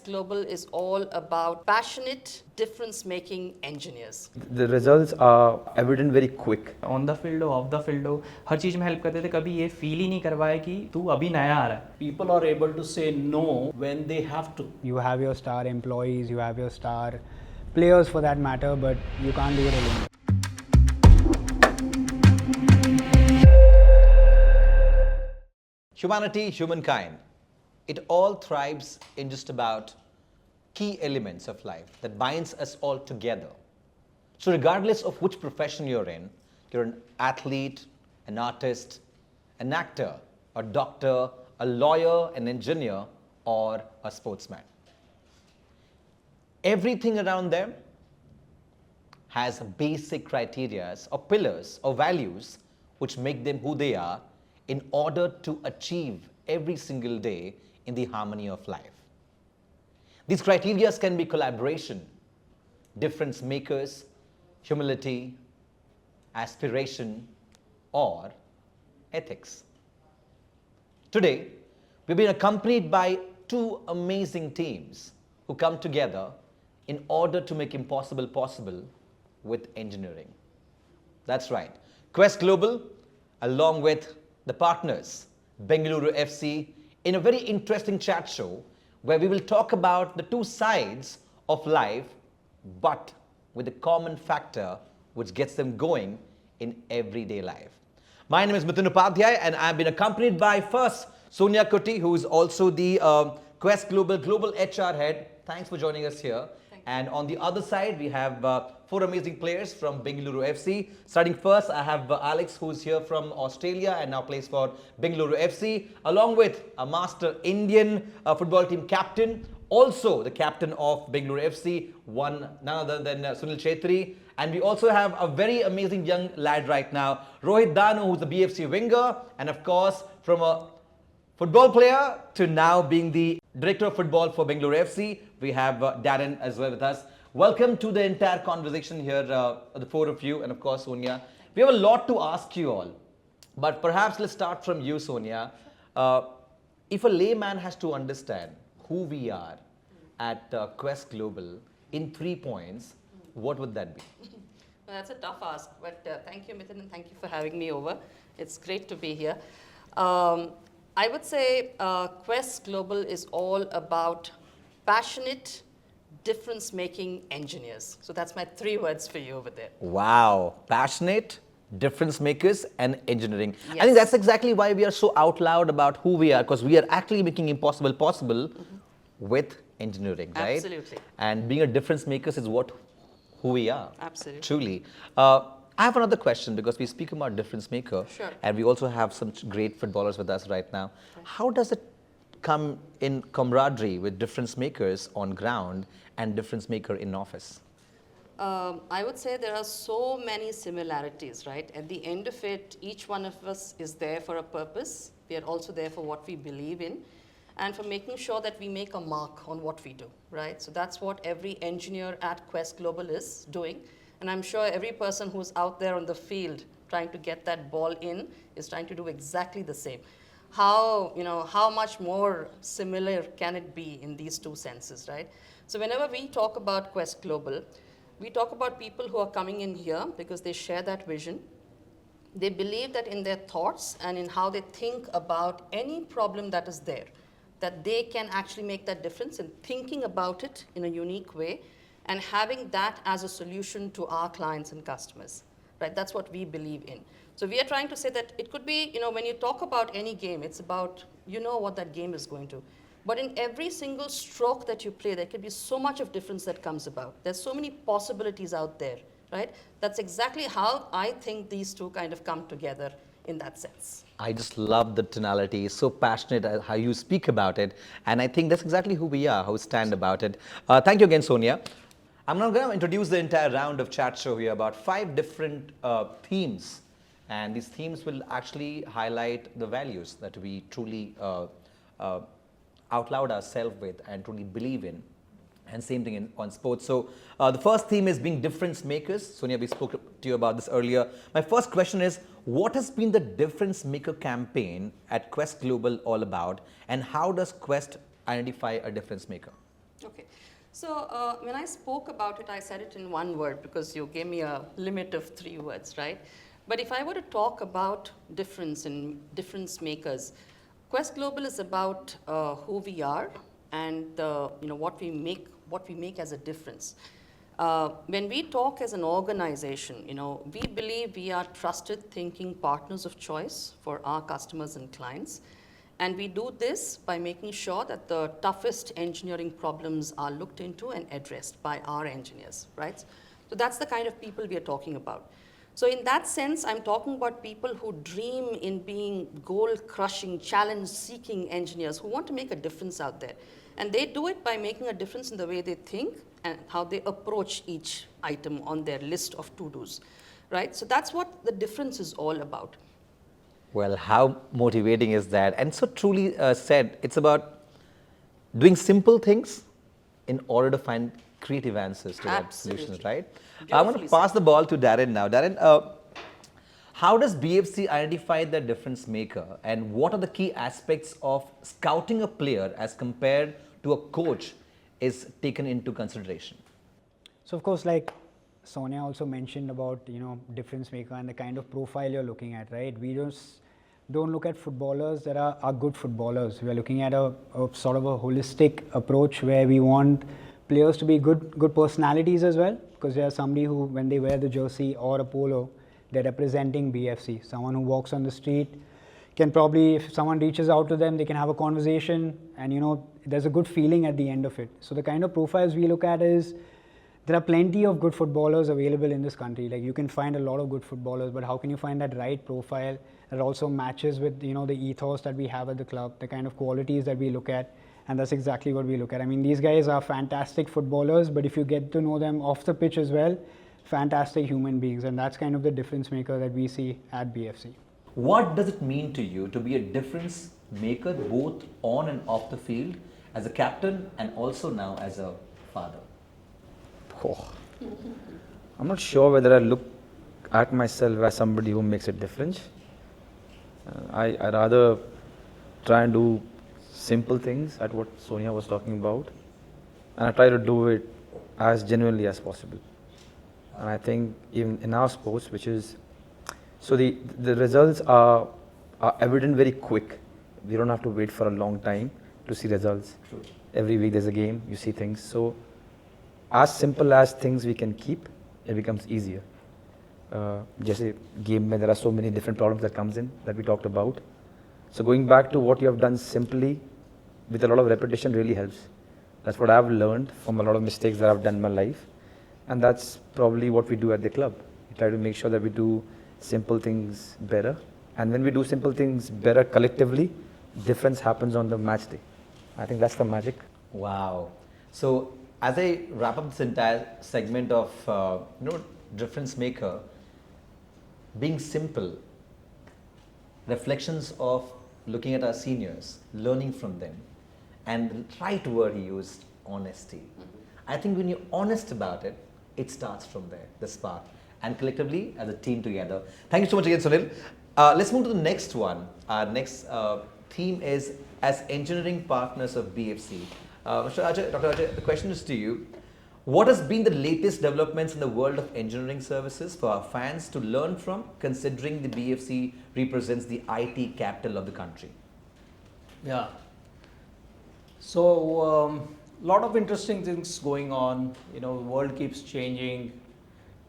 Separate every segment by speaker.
Speaker 1: Global is all about passionate, difference-making engineers.
Speaker 2: The results are evident very quick.
Speaker 3: On the field हो of the field हो हर चीज़ में help करते थे कभी ये फील ही नहीं करवाया कि तू अभी नया आ रहा है
Speaker 4: People are able to say no when they have to.
Speaker 5: You have your star employees, you have your star players for that matter, but you can't do it alone.
Speaker 6: Humanity, humankind, it all thrives in just about key elements of life that binds us all together. So regardless of which profession you're an athlete, an artist, an actor, a doctor, a lawyer, an engineer, or a sportsman. Everything around them has basic criteria or pillars or values which make them who they are in order to achieve every single day in the harmony of life. These criteria can be collaboration, difference makers, humility, aspiration, or ethics. Today, we've been accompanied by two amazing teams who come together in order to make impossible possible with engineering. That's right, Quest Global, along with the partners, Bengaluru FC, in a very interesting chat show where we will talk about the two sides of life, but with a common factor which gets them going in everyday life. My name is Mithun Upadhyay and I've been accompanied by first Sonia Kuti, who is also the Quest Global HR head. Thanks for joining us here. And on the other side, we have four amazing players from Bengaluru FC. Starting first, I have Alex, who's here from Australia and now plays for Bengaluru FC, along with a master Indian football team captain, also the captain of Bengaluru FC, none other than Sunil Chetri. And we also have a very amazing young lad right now, Rohit Danu, who's the BFC winger, and of course, from a football player to now being the director of football for Bengaluru FC, we have Darren as well with us. Welcome to the entire conversation here, the four of you, and of course, Sonia. We have a lot to ask you all, but perhaps let's start from you, Sonia. If a layman has to understand who we are at Quest Global in 3 points, what would that be?
Speaker 1: Well, that's a tough ask, but thank you, Mithun, and thank you for having me over. It's great to be here. I would say Quest Global is all about passionate, difference-making engineers. So that's my 3 words for you over there.
Speaker 6: Wow, passionate, difference makers, and engineering.
Speaker 1: Yes.
Speaker 6: I think that's exactly why we are so out loud about who we are, because we are actually making impossible possible with engineering, right?
Speaker 1: Absolutely.
Speaker 6: And being a difference makers is who we are.
Speaker 1: Absolutely.
Speaker 6: Truly. I have another question because we speak about difference maker,
Speaker 1: Sure.
Speaker 6: and we also have some great footballers with us right now. Okay. How does it come in camaraderie with difference makers on ground and difference maker in office?
Speaker 1: I would say there are so many similarities, right? At the end of it, each one of us is there for a purpose. We are also there for what we believe in and for making sure that we make a mark on what we do, right? So that's what every engineer at Quest Global is doing. And I'm sure every person who's out there on the field trying to get that ball in is trying to do exactly the same. How much more similar can it be in these two senses, right? So whenever we talk about Quest Global, we talk about people who are coming in here because they share that vision. They believe that in their thoughts and in how they think about any problem that is there, that they can actually make that difference in thinking about it in a unique way and having that as a solution to our clients and customers, right? That's what we believe in. So we are trying to say that it could be, when you talk about any game, it's about, what that game is going to. But in every single stroke that you play, there could be so much of difference that comes about. There's so many possibilities out there, right? That's exactly how I think these two kind of come together in that sense.
Speaker 6: I just love the tonality, so passionate at how you speak about it. And I think that's exactly who we are, how we stand about it. Thank you again, Sonia. I'm now going to introduce the entire round of chat show here about 5 different themes. And these themes will actually highlight the values that we truly out loud ourselves with and truly believe in. And same thing on sports. So the first theme is being difference makers. Sonia, we spoke to you about this earlier. My first question is, what has been the difference maker campaign at Quest Global all about? And how does Quest identify a difference maker?
Speaker 1: Okay. So when I spoke about it, I said it in one word because you gave me a limit of 3 words, right? But if I were to talk about difference and difference makers, Quest Global is about who we are and what we make as a difference. When we talk as an organization, we believe we are trusted thinking partners of choice for our customers and clients. And we do this by making sure that the toughest engineering problems are looked into and addressed by our engineers, right? So that's the kind of people we are talking about. So in that sense, I'm talking about people who dream in being goal-crushing, challenge-seeking engineers who want to make a difference out there. And they do it by making a difference in the way they think and how they approach each item on their list of to-dos, right? So that's what the difference is all about.
Speaker 6: Well, how motivating is that? And so truly said, it's about doing simple things in order to find creative answers to that solutions, right? I want to
Speaker 1: Beautifully
Speaker 6: pass the ball to Darren now. Darren, how does BFC identify the difference maker, and what are the key aspects of scouting a player as compared to a coach is taken into consideration?
Speaker 5: So of course, like Sonia also mentioned about difference maker and the kind of profile you're looking at, right? We just don't look at footballers that are good footballers. We are looking at a sort of a holistic approach where we want players to be good personalities as well, because they are somebody who, when they wear the jersey or a polo, they're representing BFC. Someone who walks on the street can probably, if someone reaches out to them, they can have a conversation, and there's a good feeling at the end of it. So the kind of profiles we look at is, there are plenty of good footballers available in this country. Like, you can find a lot of good footballers, but how can you find that right profile that also matches with the ethos that we have at the club, the kind of qualities that we look at? And that's exactly what we look at. I mean, these guys are fantastic footballers, but if you get to know them off the pitch as well, fantastic human beings. And that's kind of the difference maker that we see at BFC.
Speaker 6: What does it mean to you to be a difference maker both on and off the field, as a captain and also now as a father?
Speaker 2: Oh. I'm not sure whether I look at myself as somebody who makes a difference. I rather try and do simple things at what Sonia was talking about, and I try to do it as genuinely as possible. And I think even in our sports, which is, so the results are evident very quick. We don't have to wait for a long time to see results.
Speaker 6: True.
Speaker 2: Every week there's a game, you see things. So as simple as things we can keep, it becomes easier. Just a game where there are so many different problems that comes in that we talked about. So going back to what you have done simply with a lot of repetition really helps. That's what I've learned from a lot of mistakes that I've done in my life. And that's probably what we do at the club. We try to make sure that we do simple things better. And when we do simple things better collectively, difference happens on the match day. I think that's the magic.
Speaker 6: Wow. So as I wrap up this entire segment of difference maker, being simple, reflections of looking at our seniors, learning from them, and the right word he used, honesty. I think when you're honest about it, it starts from there, the spark, and collectively as a team together. Thank you so much again, Sunil. Let's move to the next one. Our next theme is as engineering partners of BFC. Mr. Ajay, Dr. Ajay, the question is to you. What has been the latest developments in the world of engineering services for our fans to learn from, considering the BFC represents the IT capital of the country?
Speaker 4: Yeah. So, lot of interesting things going on. The world keeps changing.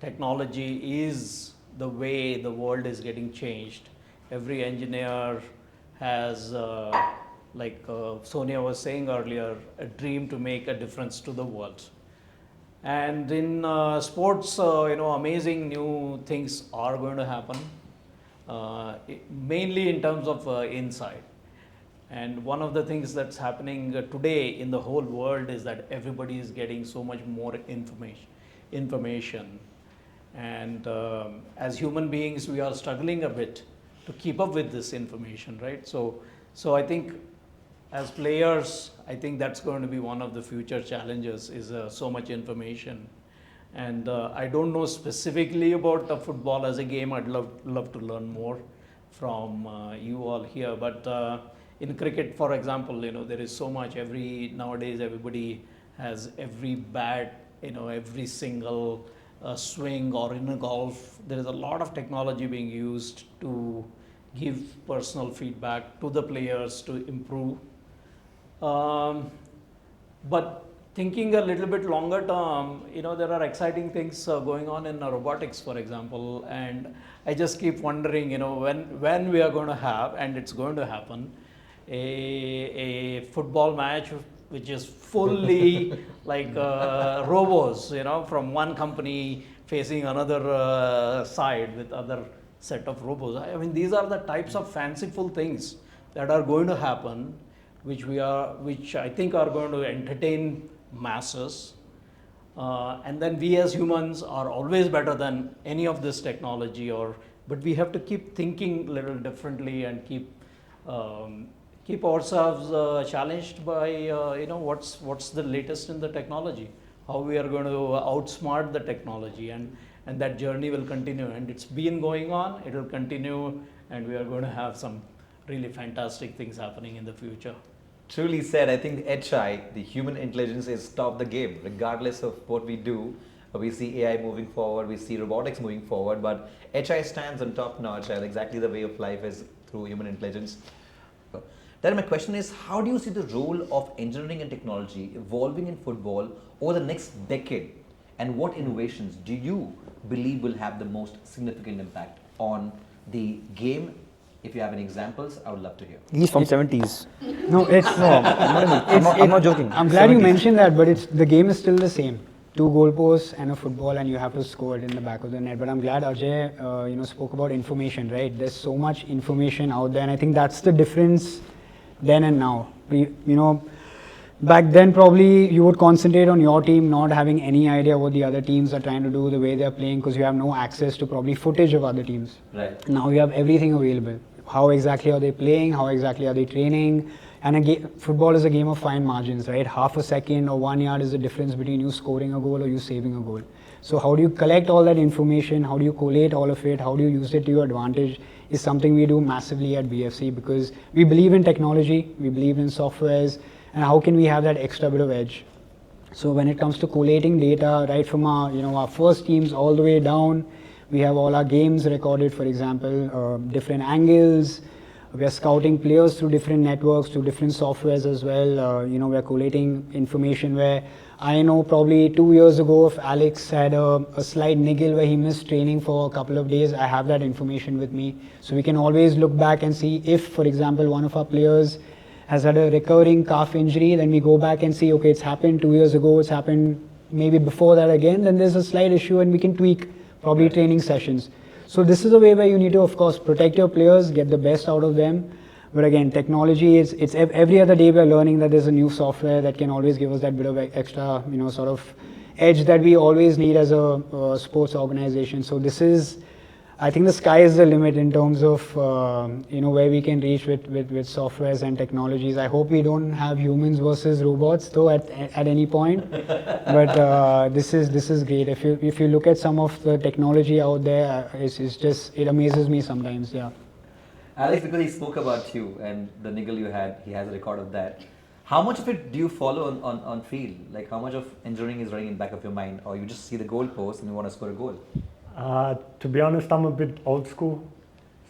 Speaker 4: Technology is the way the world is getting changed. Every engineer has, like Sonia was saying earlier, a dream to make a difference to the world. And in sports, amazing new things are going to happen, mainly in terms of insight. And one of the things that's happening today in the whole world is that everybody is getting so much more information. And as human beings, we are struggling a bit to keep up with this information, right? So I think as players, I think that's going to be one of the future challenges, is so much information. And I don't know specifically about football as a game. I'd love to learn more from you all here. But in cricket, for example, there is so much. Nowadays everybody has every bat, every single swing, or in a golf, there is a lot of technology being used to give personal feedback to the players to improve. But thinking a little bit longer term, there are exciting things going on in robotics, for example, and I just keep wondering, when we are going to have, and it's going to happen, a football match which is fully like robos, from one company facing another side with other set of robos. I mean, these are the types of fanciful things that are going to happen, which I think are going to entertain masses. And then we as humans are always better than any of this technology, but we have to keep thinking a little differently and keep ourselves challenged by what's the latest in the technology, how we are going to outsmart the technology, and that journey will continue, and it's been going on, it will continue, and we are going to have some really fantastic things happening in the future.
Speaker 6: Truly said. I think HI, the human intelligence, is top the game. Regardless of what we do, we see AI moving forward, we see robotics moving forward, but HI stands on top notch, and exactly the way of life is through human intelligence. Then my question is, how do you see the role of engineering and technology evolving in football over the next decade? And what innovations do you believe will have the most significant impact on the game? If you have any examples, I would love to hear.
Speaker 2: He's from 70s.
Speaker 5: No, it's
Speaker 2: I'm not joking.
Speaker 5: I'm glad you
Speaker 2: 70s.
Speaker 5: mentioned that, but the game is still the same. 2 goalposts and a football, and you have to score it in the back of the net. But I'm glad Ajay, spoke about information, right? There's so much information out there, and I think that's the difference then and now. Back then probably you would concentrate on your team, not having any idea what the other teams are trying to do, the way they're playing, because you have no access to probably footage of other teams.
Speaker 6: Right.
Speaker 5: Now you have everything available. How exactly are they playing? How exactly are they training? And football is a game of fine margins, right? Half a second or 1 yard is the difference between you scoring a goal or you saving a goal. So how do you collect all that information? How do you collate all of it? How do you use it to your advantage? Is something we do massively at BFC, because we believe in technology, we believe in softwares, and how can we have that extra bit of edge? So when it comes to collating data, right from our first teams all the way down, we have all our games recorded, for example, different angles. We are scouting players through different networks, through different softwares as well. We are collating information where I know probably 2 years ago if Alex had a slight niggle where he missed training for a couple of days, I have that information with me. So we can always look back and see if, for example, one of our players has had a recurring calf injury, then we go back and see, okay, it's happened 2 years ago, it's happened maybe before that again, then there's a slight issue and we can tweak probably training sessions. So this is a way where you need to, of course, protect your players, get the best out of them. But again, technology, it's every other day we're learning that there's a new software that can always give us that bit of extra, sort of edge that we always need as a sports organization. So this is, I think the sky is the limit in terms of, where we can reach with softwares and technologies. I hope we don't have humans versus robots though at any point. But this is great. If you look at some of the technology out there, it amazes me sometimes. Yeah.
Speaker 6: Alex, because he spoke about you and the niggle you had, he has a record of that. How much of it do you follow on field? Like how much of engineering is running in the back of your mind, or you just see the goal post and you want to score a goal?
Speaker 7: To be honest, I'm a bit old school.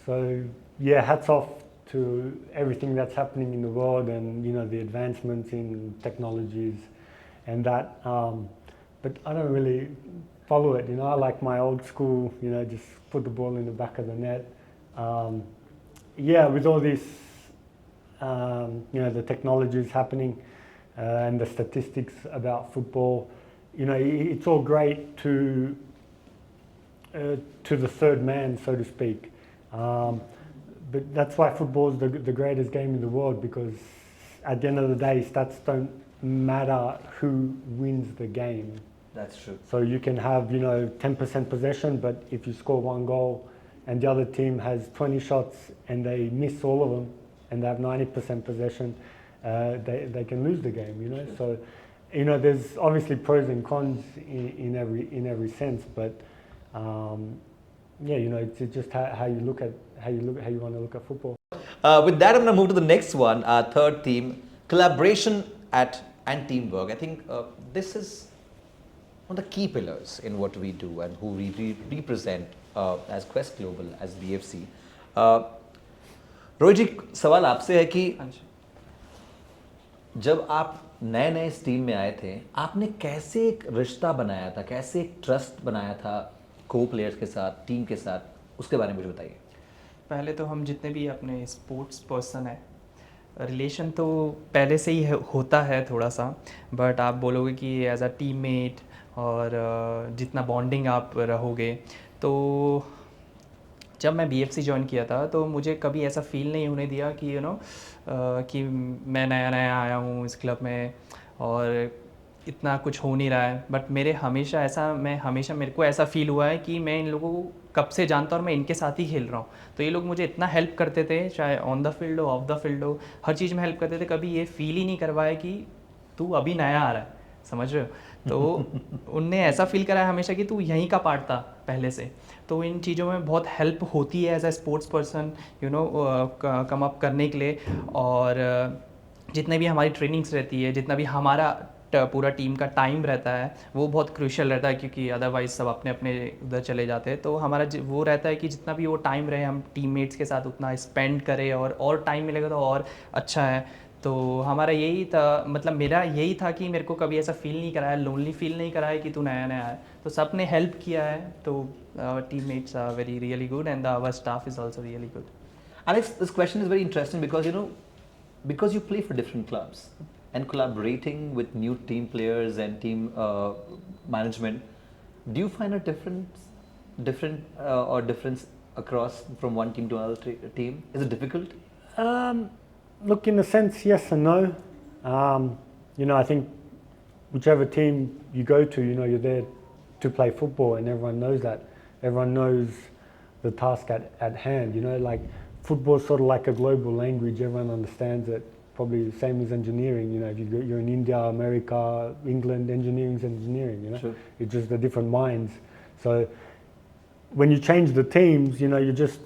Speaker 7: So yeah, hats off to everything that's happening in the world and the advancements in technologies and that. But I don't really follow it. I like my old school. Just put the ball in the back of the net. With all this, the technologies happening and the statistics about football, it's all great to the third man, so to speak. But that's why football is the greatest game in the world, because at the end of the day, stats don't matter who wins the game.
Speaker 6: That's true.
Speaker 7: So you can have, 10% possession, but if you score 1 goal and the other team has 20 shots and they miss all of them and they have 90% possession, they can lose the game, So, there's obviously pros and cons in every sense, but it's just how you look at how you want to look at football.
Speaker 6: With that, I'm going to move to the next one, our third theme, collaboration at and teamwork. I think this is one of the key pillars in what we do and who we represent as Quest Global, as BFC. Rohit जी, सवाल आपसे है कि
Speaker 3: हाँ जी।
Speaker 6: जब आप नए नए इस टीम में आए थे, आपने कैसे एक रिश्ता बनाया था, कैसे एक ट्रस्ट बनाया था को प्लेयर्स के साथ, टीम के साथ, उसके बारे में मुझे बताइए।
Speaker 3: पहले तो हम जितने भी अपने स्पोर्ट्स पर्सन हैं, रिलेशन तो पहले से ही होता है थोड़ा सा, बट आप बोलोगे कि एज अ टीममेट और जितना बॉन्डिंग आप रहोगे, तो जब मैं BFC ज्वाइन किया था तो मुझे कभी ऐसा फील नहीं होने दिया कि कि मैं नया नया आया हूँ इस क्लब में और इतना कुछ हो नहीं रहा है। बट हमेशा मेरे को ऐसा फील हुआ है कि मैं इन लोगों को कब से जानता हूँ और मैं इनके साथ ही खेल रहा हूँ। तो ये लोग मुझे इतना हेल्प करते थे, चाहे ऑन द फील्ड हो, ऑफ द फील्ड हो, हर चीज़ में हेल्प करते थे। कभी ये फील ही नहीं करवाया कि तू अभी नया आ रहा है, समझ रहे हो? तो उनने ऐसा फील कराया हमेशा कि तू यहीं का पार्ट था पहले से। तो इन चीज़ों में बहुत हेल्प होती है as a sports person, come up करने के लिए। और जितने भी हमारी ट्रेनिंग्स रहती है, जितना भी हमारा पूरा टीम का टाइम रहता है, वो बहुत क्रूशियल रहता है, क्योंकि अदरवाइज सब अपने अपने उधर चले जाते हैं। तो हमारा वो रहता है कि जितना भी वो टाइम रहे हम टीममेट्स के साथ उतना स्पेंड करें, और टाइम मिलेगा तो और अच्छा है। तो हमारा यही था, मतलब मेरा यही था कि मेरे को कभी ऐसा फील नहीं कराया, लोनली फील नहीं कराया कि तू नया नया है। तो सब ने हेल्प किया है। तो our teammates are very really good and our staff is also really good.
Speaker 6: Alex, this question is very interesting because because you play for different clubs and collaborating with new team players and team management, do you find a difference across from one team to another team? Is it difficult?
Speaker 7: Look, in a sense, yes and no. I think whichever team you go to, you're there to play football, and everyone knows that. Everyone knows the task at hand. Like football is sort of like a global language. Everyone understands it. Probably the same as engineering. If you're in India, America, England, engineering is engineering.
Speaker 6: Sure.
Speaker 7: It's just the different minds. So when you change the teams, you're just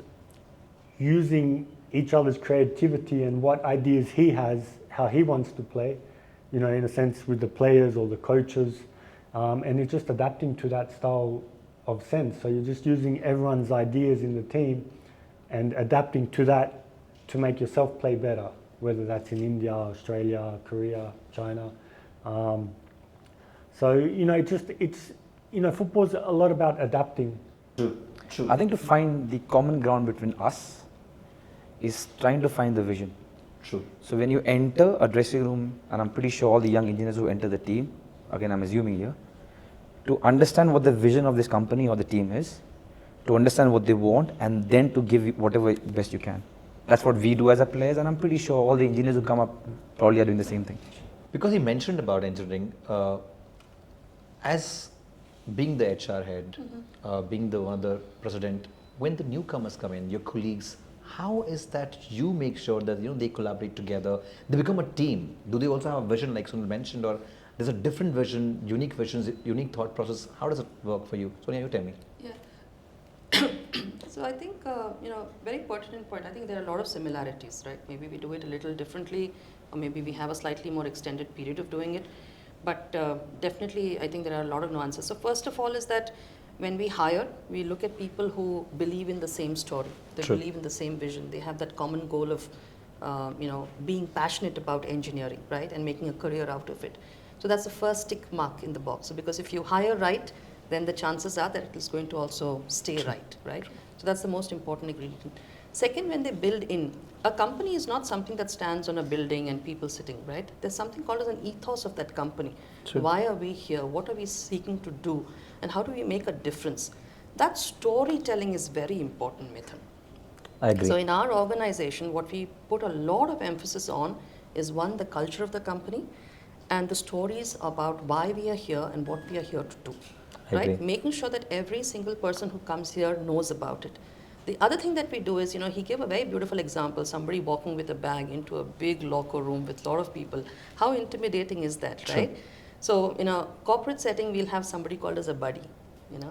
Speaker 7: using each other's creativity and what ideas he has, how he wants to play, in a sense with the players or the coaches, and it's just adapting to that style of sense. So you're just using everyone's ideas in the team and adapting to that to make yourself play better, whether that's in India, Australia, Korea, China. So football's a lot about adapting.
Speaker 6: True.
Speaker 2: I think to find the common ground between us is trying to find the vision.
Speaker 6: True.
Speaker 2: So when you enter a dressing room, and I'm pretty sure all the young engineers who enter the team, again I'm assuming here, to understand what the vision of this company or the team is, to understand what they want, and then to give whatever best you can. That's what we do as a players, and I'm pretty sure all the engineers who come up probably are doing the same thing.
Speaker 6: Because he mentioned about engineering, as being the HR head, being one of the president, when the newcomers come in, your colleagues, how is that you make sure that they collaborate together, they become a team? Do they also have a vision like Sunil mentioned, or there's a different vision, unique visions, unique thought process? How does it work for you? Sonia, you tell me.
Speaker 1: Yeah. So I think, very pertinent point. I think there are a lot of similarities, right? Maybe we do it a little differently, or maybe we have a slightly more extended period of doing it. But definitely, I think there are a lot of nuances. So first of all is that when we hire, we look at people who believe in the same story. They
Speaker 6: True.
Speaker 1: believe in the same vision. They have that common goal of, being passionate about engineering, right? And making a career out of it. So that's the first tick mark in the box. So because if you hire right, then the chances are that it is going to also stay right? So that's the most important ingredient. Second, when they build in, a company is not something that stands on a building and people sitting, right? There's something called as an ethos of that company.
Speaker 6: True.
Speaker 1: Why are we here? What are we seeking to do? And how do we make a difference? That storytelling is very important, Mithun.
Speaker 6: I agree.
Speaker 1: So in our organization, what we put a lot of emphasis on is one, the culture of the company, and the stories about why we are here and what we are here to do,
Speaker 6: I
Speaker 1: right?
Speaker 6: agree.
Speaker 1: Making sure that every single person who comes here knows about it. The other thing that we do is, he gave a very beautiful example, somebody walking with a bag into a big locker room with a lot of people. How intimidating is that,
Speaker 6: True.
Speaker 1: right? So in a corporate setting, we'll have somebody called as a buddy,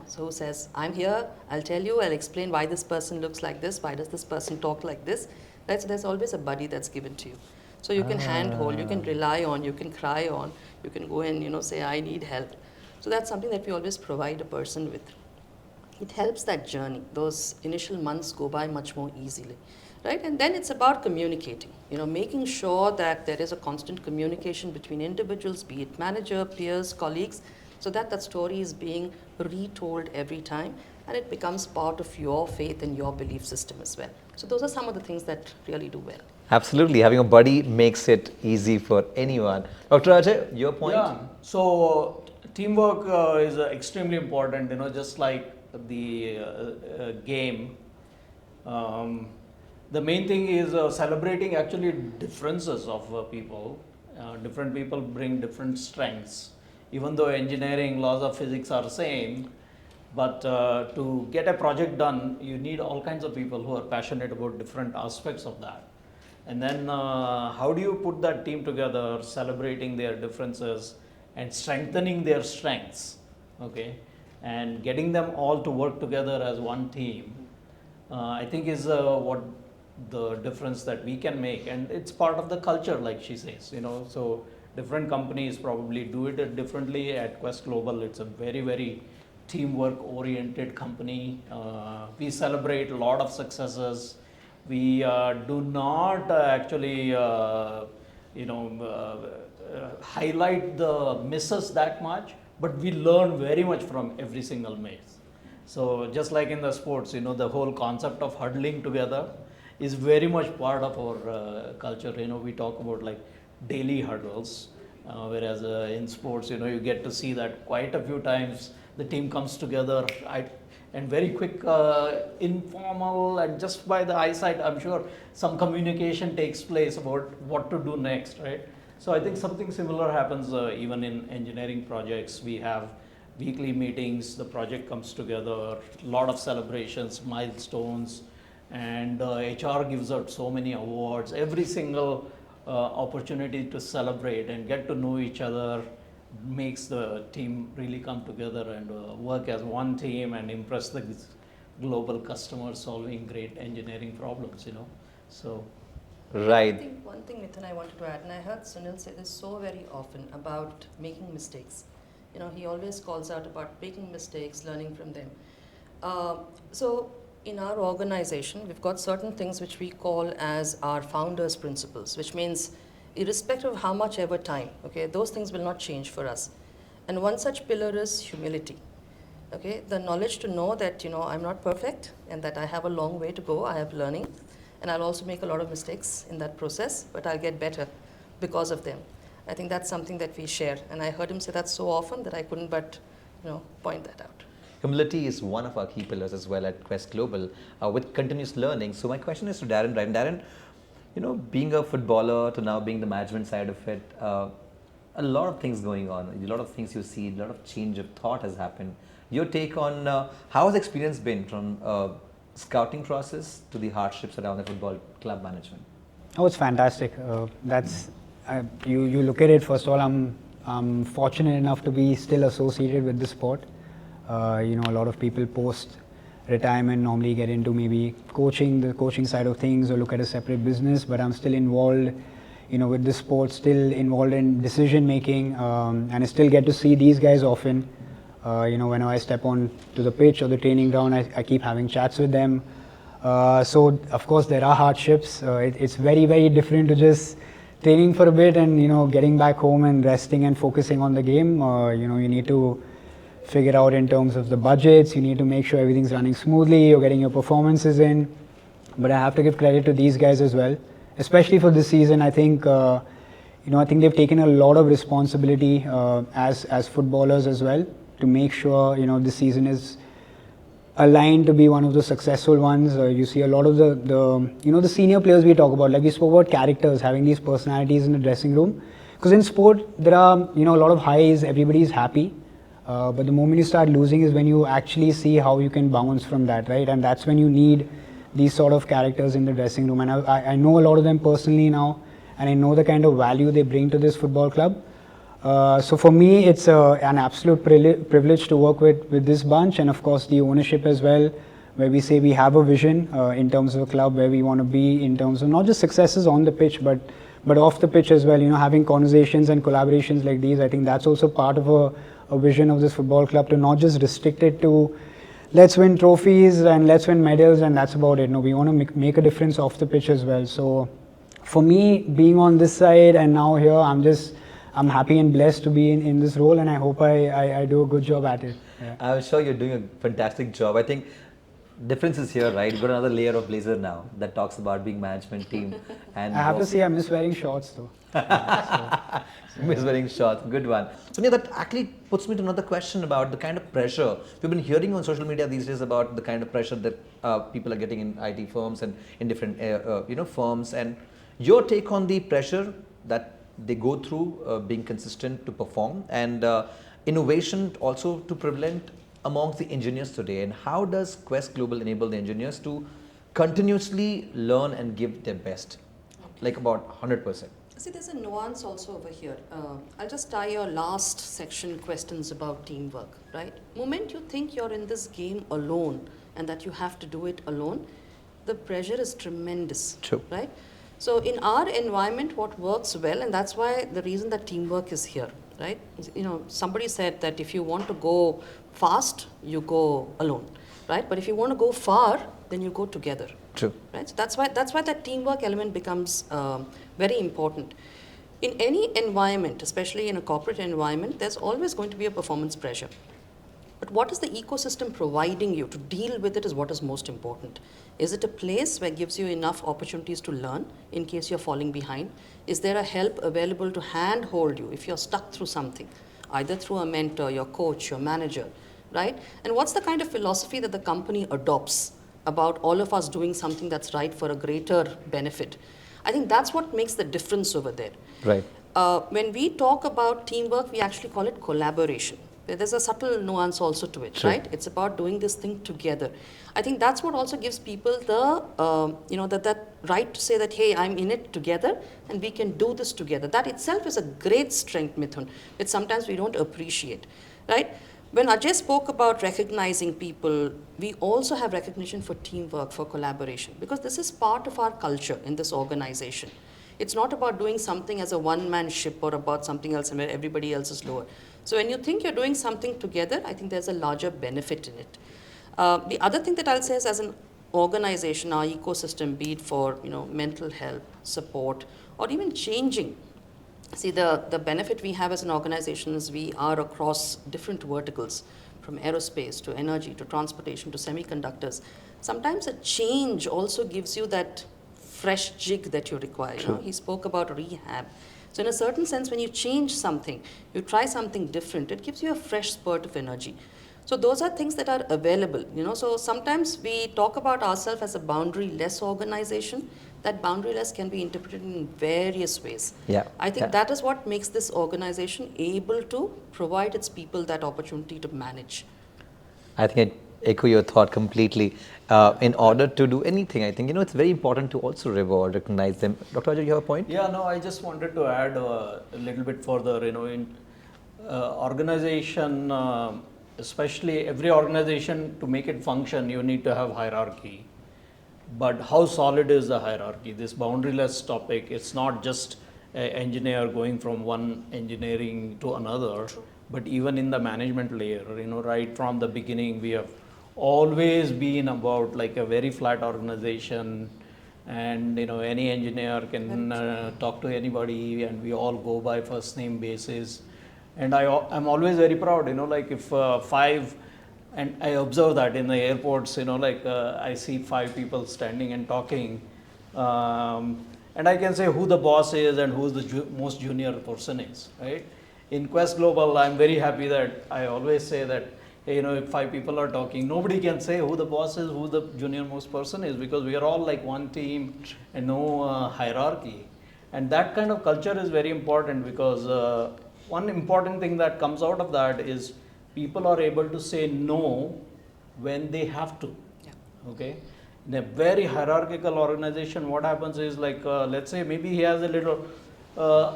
Speaker 1: so who says, I'm here, I'll tell you, I'll explain why this person looks like this, why does this person talk like this, right? So there's always a buddy that's given to you. So you can handhold, you can rely on, you can cry on, you can go and say, I need help. So that's something that we always provide a person with. It helps that journey. Those initial months go by much more easily, right? And then it's about communicating, making sure that there is a constant communication between individuals, be it manager, peers, colleagues, so that that story is being retold every time, and it becomes part of your faith and your belief system as well. So those are some of the things that really do well.
Speaker 6: Absolutely. Having a buddy makes it easy for anyone. Dr. Ajay, your point?
Speaker 4: Yeah. So teamwork is extremely important. Just like the game. The main thing is celebrating actually differences of people. Different people bring different strengths. Even though engineering, laws of physics are same, but to get a project done, you need all kinds of people who are passionate about different aspects of that. And then how do you put that team together, celebrating their differences and strengthening their strengths, okay, and getting them all to work together as one team, I think is what the difference that we can make. And it's part of the culture, like she says, so different companies probably do it differently. At Quest Global, it's a very, very teamwork oriented company. We celebrate a lot of successes. We do not actually highlight the misses that much, but we learn very much from every single miss. So just like in the sports, the whole concept of huddling together is very much part of our culture. We talk about like daily huddles, whereas in sports, you get to see that quite a few times the team comes together and very quick, informal, and just by the eyesight, I'm sure some communication takes place about what to do next, right? So I think something similar happens even in engineering projects. We have weekly meetings, the project comes together, a lot of celebrations, milestones, and HR gives out so many awards. Every single opportunity to celebrate and get to know each other makes the team really come together and work as one team and impress the global customers, solving great engineering problems, So,
Speaker 6: Right.
Speaker 1: I think one thing, Nitin, I wanted to add, and I heard Sunil say this so very often about making mistakes. He always calls out about making mistakes, learning from them. So in our organization, we've got certain things which we call as our founders' principles, which means irrespective of how much ever time, okay, those things will not change for us. And one such pillar is humility. Okay, the knowledge to know that I'm not perfect and that I have a long way to go. I have learning, and I'll also make a lot of mistakes in that process, but I'll get better because of them. I think that's something that we share, and I heard him say that so often that I couldn't but point that out.
Speaker 6: Humility is one of our key pillars as well at Quest Global with continuous learning. So my question is to Darren. Darren, being a footballer to now being the management side of it, a lot of things going on, a lot of things you see, a lot of change of thought has happened. Your take on how has the experience been from scouting process to the hardships around the football club management?
Speaker 5: Oh, it's fantastic. You look at it. First of all, I'm fortunate enough to be still associated with the sport. A lot of people post retirement normally get into maybe the coaching side of things, or look at a separate business. But I'm still involved, with the sport, still involved in decision making, and I still get to see these guys often. Whenever I step on to the pitch or the training ground, I keep having chats with them. So of course there are hardships. It's very, very different to just training for a bit and getting back home and resting and focusing on the game. You need to figure out in terms of the budgets. You need to make sure everything's running smoothly. You're getting your performances in. But I have to give credit to these guys as well, especially for this season. I think I think they've taken a lot of responsibility as footballers as well, to make sure this season is aligned to be one of the successful ones. You see a lot of the senior players we talk about, like we spoke about characters, having these personalities in the dressing room. Because in sport there are a lot of highs, everybody's happy, but the moment you start losing is when you actually see how you can bounce from that, right? And that's when you need these sort of characters in the dressing room. And I know a lot of them personally now, and I know the kind of value they bring to this football club. So for me, it's an absolute privilege to work with this bunch, and of course the ownership as well, where we say we have a vision in terms of a club where we want to be, in terms of not just successes on the pitch, but but off the pitch as well, having conversations and collaborations like these, I think that's also part of a vision of this football club, to not just restrict it to let's win trophies and let's win medals and that's about it. No, we want to make a difference off the pitch as well. So for me, being on this side and now here, I'm happy and blessed to be in this role, and I hope I do a good job at it. Yeah.
Speaker 6: I'm sure you're doing a fantastic job. I think difference is here, right? You've got another layer of blazer now that talks about being management team. And
Speaker 5: I have to say I miss wearing shorts though.
Speaker 6: Miss wearing shorts, good one. So that actually puts me to another question about the kind of pressure we've been hearing on social media these days, about the kind of pressure that people are getting in IT firms and in different firms, and your take on the pressure that they go through being consistent to perform, and innovation also to prevalent amongst the engineers today, and how does Quest Global enable the engineers to continuously learn and give their best, like about 100%?
Speaker 1: See, there's a nuance also over here. I'll just tie your last section questions about teamwork, right? Moment you think you're in this game alone and that you have to do it alone, the pressure is tremendous.
Speaker 6: True.
Speaker 1: Right? So in our environment, what works well, and that's why the reason that teamwork is here, right? Somebody said that if you want to go fast, you go alone, right? But if you want to go far, then you go together.
Speaker 6: True.
Speaker 1: Right? So that's why that teamwork element becomes very important. In any environment, especially in a corporate environment, there's always going to be a performance pressure. But what is the ecosystem providing you to deal with it is what is most important. Is it a place where it gives you enough opportunities to learn in case you're falling behind? Is there a help available to handhold you if you're stuck through something, either through a mentor, your coach, your manager, right? And what's the kind of philosophy that the company adopts about all of us doing something that's right for a greater benefit? I think that's what makes the difference over there.
Speaker 6: Right.
Speaker 1: When we talk about teamwork, we actually call it collaboration. There's a subtle nuance also to it,
Speaker 6: Sure.
Speaker 1: right? It's about doing this thing together. I think that's what also gives people the, that right to say that, hey, I'm in it together and we can do this together. That itself is a great strength, Mithun, which sometimes we don't appreciate, right? When Ajay spoke about recognizing people, we also have recognition for teamwork, for collaboration, because this is part of our culture in this organization. It's not about doing something as a one-man ship or about something else where everybody else is lower. So when you think you're doing something together, I think there's a larger benefit in it. The other thing that I'll say is, as an organization, our ecosystem, be it for mental health, support, or even changing. See, the benefit we have as an organization is we are across different verticals, from aerospace to energy to transportation to semiconductors. Sometimes a change also gives you that fresh jig that you require. He spoke about rehab. So in a certain sense, when you change something, you try something different, it gives you a fresh spurt of energy. So those are things that are available. So sometimes we talk about ourselves as a boundary-less organization. That boundary-less can be interpreted in various ways.
Speaker 6: Yeah.
Speaker 1: I think that is what makes this organization able to provide its people that opportunity to manage.
Speaker 6: I think I echo your thought completely. In order to do anything, I think, it's very important to also reward, recognize them. Dr. Ajay, you have a point?
Speaker 4: Yeah, no, I just wanted to add a little bit further, in organization, especially every organization, to make it function, you need to have hierarchy. But how solid is the hierarchy? This boundaryless topic, it's not just an engineer going from one engineering to another, but even in the management layer, right from the beginning, we have always been about like a very flat organization, and any engineer can talk to anybody, and we all go by first name basis. And I'm always very proud, like if five, and I observe that in the airports, I see 5 people standing and talking, and I can say who the boss is and who the most junior person is, right? In Quest Global, I'm very happy that I always say that, hey, if 5 people are talking, nobody can say who the boss is, who the junior most person is, because we are all like one team and no hierarchy. And that kind of culture is very important, because one important thing that comes out of that is people are able to say no when they have to.
Speaker 1: Yeah.
Speaker 4: Okay. In a very hierarchical organization, what happens is like, let's say maybe he has a little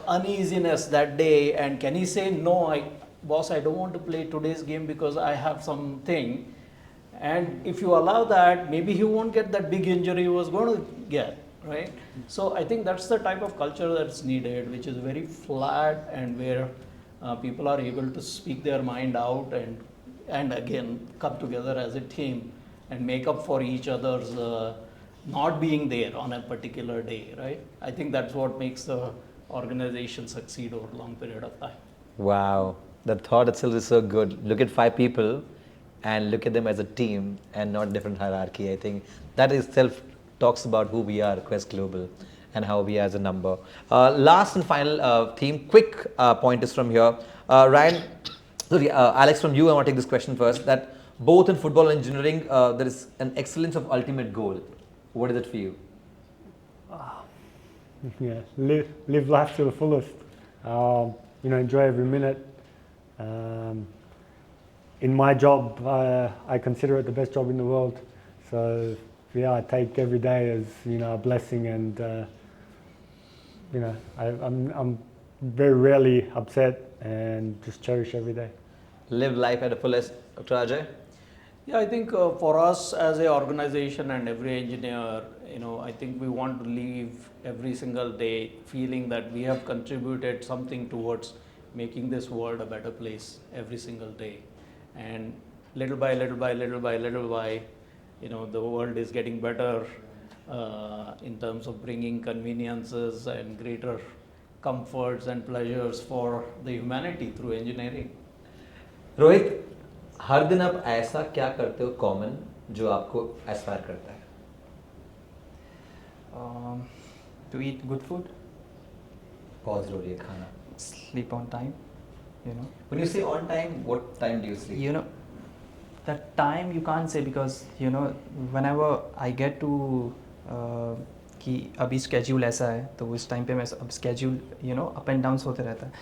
Speaker 4: uneasiness that day, and can he say no, boss, I don't want to play today's game because I have something. And if you allow that, maybe he won't get that big injury he was going to get, right? So I think that's the type of culture that's needed, which is very flat and where people are able to speak their mind out and again come together as a team and make up for each other's not being there on a particular day, right? I think that's what makes the organization succeed over a long period of time.
Speaker 6: Wow, the thought itself is so good. Look at 5 people and look at them as a team and not different hierarchy. I think that itself talks about who we are, Quest Global, and how we are as a number. Last and final theme, quick pointers from here. Ryan, sorry, Alex, from you, I want to take this question first. That both in football and engineering, there is an excellence of ultimate goal. What is it for you?
Speaker 7: Yeah, live life to the fullest. Enjoy every minute. In my job, I consider it the best job in the world. So yeah, I take every day as a blessing, and I'm very rarely upset and just cherish every day.
Speaker 6: Live life at the fullest. Dr. Ajay?
Speaker 4: Yeah, I think for us as a organization and every engineer, I think we want to leave every single day feeling that we have contributed something towards making this world a better place every single day. And little by little by little by little by, the world is getting better in terms of bringing conveniences and greater comforts and pleasures for the humanity through engineering.
Speaker 6: Rohit, हर दिन आप ऐसा क्या करते हो common जो आपको Aspire करता है?
Speaker 3: To eat good food,
Speaker 6: बहुत जरूरी है खाना.
Speaker 3: sleep on time,
Speaker 6: When you say on time, what time do you sleep?
Speaker 3: That time you can't say, because whenever I get to कि अभी schedule ऐसा है तो उस time पे मैं अब schedule up and downs होते रहता है,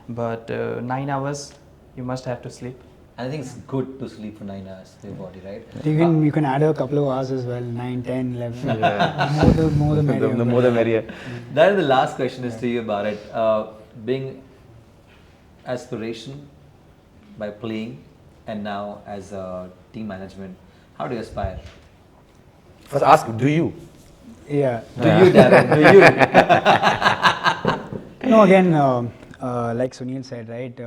Speaker 3: but 9 hours you must have to sleep.
Speaker 6: I think it's good to sleep for 9 hours for your body, right?
Speaker 5: You can add a couple of hours as well, 9, 10, 11. Yeah. more the merrier.
Speaker 2: The more the merrier.
Speaker 6: That is the last question is to you about it. Being aspiration by playing and now as a team management, how do you aspire?
Speaker 2: First ask, do you?
Speaker 5: Yeah.
Speaker 6: Do you, Darren? Do you?
Speaker 5: No, again, like Sunil said, right?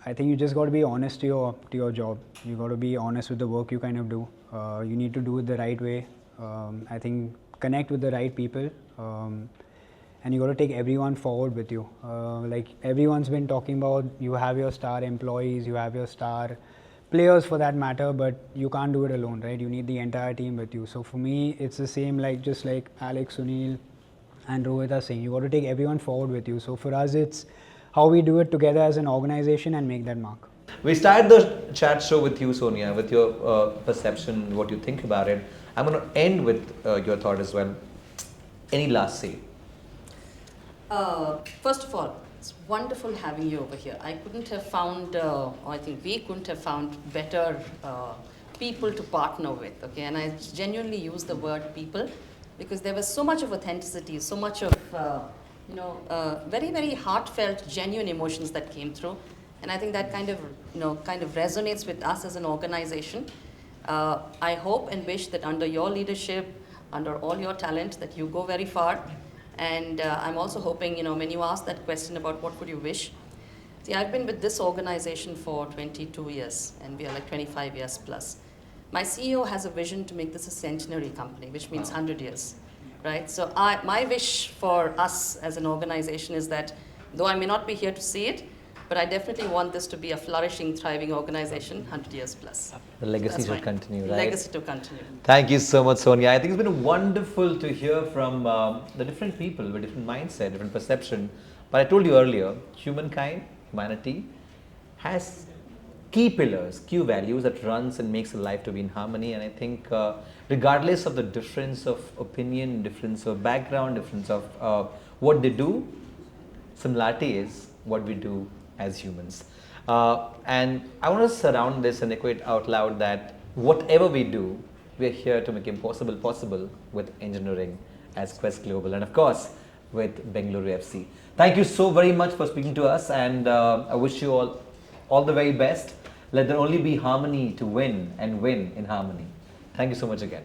Speaker 5: I think you just got to be honest to your job. You got to be honest with the work you kind of do. You need to do it the right way. I think connect with the right people, and you got to take everyone forward with you. Like everyone's been talking about, you have your star employees, you have your star players for that matter, but you can't do it alone, right? You need the entire team with you. So for me, it's the same, like just like Alex, Sunil, and Rohit are saying, you got to take everyone forward with you. So for us, it's how we do it together as an organization and make that mark.
Speaker 6: We started the chat show with you, Sonia, with your perception, what you think about it. I'm going to end with your thought as well. Any last say?
Speaker 1: First of all, it's wonderful having you over here. I couldn't have found, or I think we couldn't have found better people to partner with, okay? And I genuinely use the word people because there was so much of authenticity, so much of, very, very heartfelt, genuine emotions that came through. And I think that kind of resonates with us as an organization. I hope and wish that under your leadership, under all your talent, that you go very far. And I'm also hoping, when you ask that question about what would you wish, see, I've been with this organization for 22 years, and we are like 25 years plus. My CEO has a vision to make this a centenary company, which means 100 years, right? So my wish for us as an organization is that, though I may not be here to see it, but I definitely want this to be a flourishing, thriving organization, 100 years plus.
Speaker 6: The legacy should continue, right?
Speaker 1: Legacy to continue.
Speaker 6: Thank you so much, Sonia. I think it's been wonderful to hear from the different people with different mindset, different perception. But I told you earlier, humanity has key pillars, key values that runs and makes a life to be in harmony. And I think regardless of the difference of opinion, difference of background, difference of what they do, similarity is what we do as humans. And I want to surround this and equate out loud that whatever we do, we are here to make impossible possible with engineering as Quest Global and of course with Bengaluru FC. Thank you so very much for speaking to us, and I wish you all the very best. Let there only be harmony to win and win in harmony. Thank you so much again.